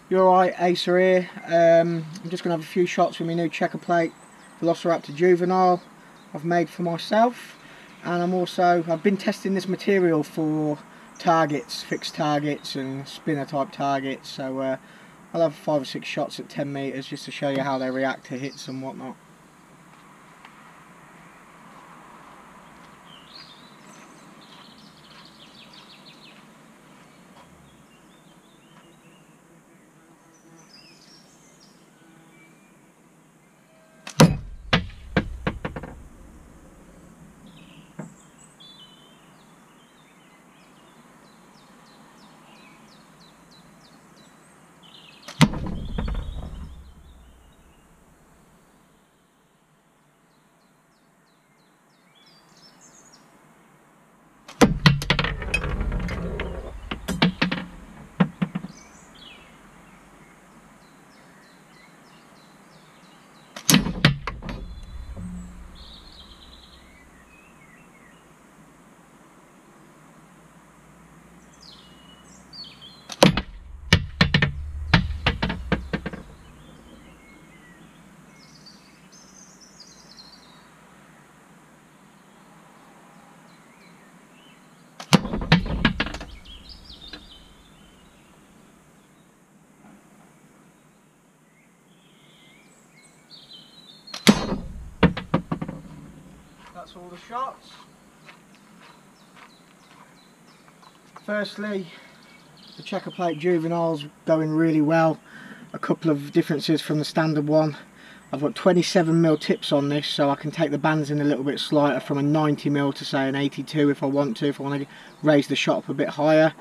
You're alright, Acer here. I'm just going to have a few shots with my new checker plate Velociraptor Juvenile I've made for myself, and I've been testing this material for targets, fixed targets and spinner type targets, so I'll have 5 or 6 shots at 10 metres just to show you how they react to hits and whatnot. That's all the shots. Firstly, the checker plate Juvenile's going really well. A couple of differences from the standard one. I've got 27mm tips on this, so I can take the bands in a little bit slighter, from a 90mm to say an 82 if I want to to raise the shot up a bit higher.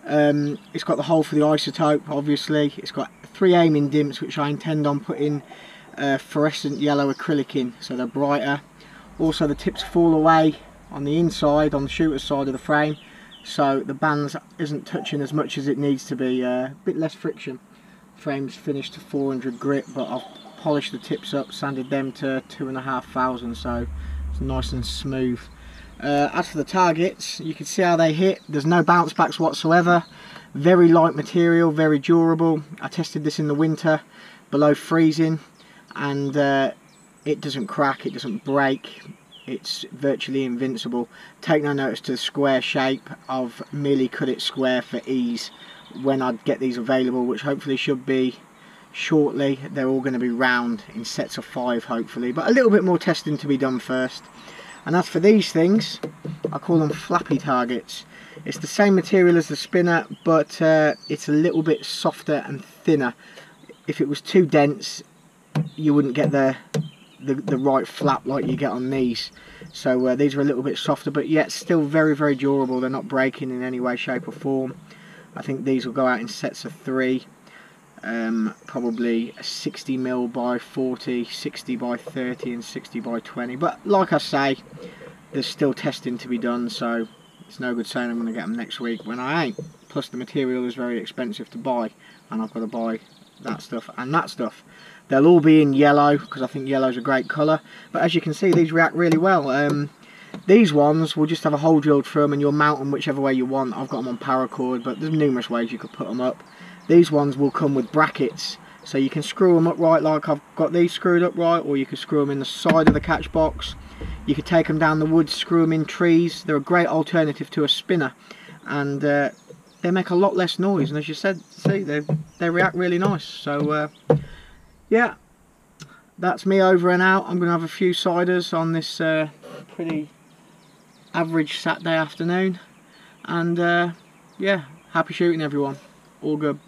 It's got the hole for the isotope, obviously. It's got 3 aiming dimps, which I intend on putting fluorescent yellow acrylic in, so they're brighter. Also, the tips fall away on the inside, on the shooter's side of the frame, so the bands isn't touching as much as it needs to be. A bit less friction. Frame's finished to 400 grit, but I've polished the tips up, sanded them to 2,500, so it's nice and smooth. As for the targets, you can see how they hit. There's no bounce backs whatsoever. Very light material, very durable. I tested this in the winter below freezing, and it doesn't crack, it doesn't break, it's virtually invincible. Take no notice to the square shape. I've merely cut it square for ease when I get these available, which hopefully should be shortly. They're all going to be round in sets of 5 hopefully, but a little bit more testing to be done first. And as for these things, I call them flappy targets. It's the same material as the spinner, but it's a little bit softer and thinner. If it was too dense, you wouldn't get the right flap like you get on these. So these are a little bit softer, but yet still very, very durable. They're not breaking in any way, shape or form. I think these will go out in sets of 3, probably 60mm by 40, 60 by 30 and 60 by 20. But like I say, there's still testing to be done, so it's no good saying I'm going to get them next week when I ain't. Plus the material is very expensive to buy, and I've got to buy that stuff and that stuff. They'll all be in yellow because I think yellow's a great colour, but as you can see, these react really well. These ones will just have a hole drilled through them and you'll mount them whichever way you want. I've got them on paracord, but there's numerous ways you could put them up. These ones will come with brackets, so you can screw them upright like I've got these screwed upright, or you could screw them in the side of the catch box. You could take them down the woods, screw them in trees. They're a great alternative to a spinner, and they make a lot less noise, and as you said, see, they react really nice. So yeah, that's me over and out. I'm going to have a few ciders on this pretty average Saturday afternoon, and yeah, happy shooting everyone. All good.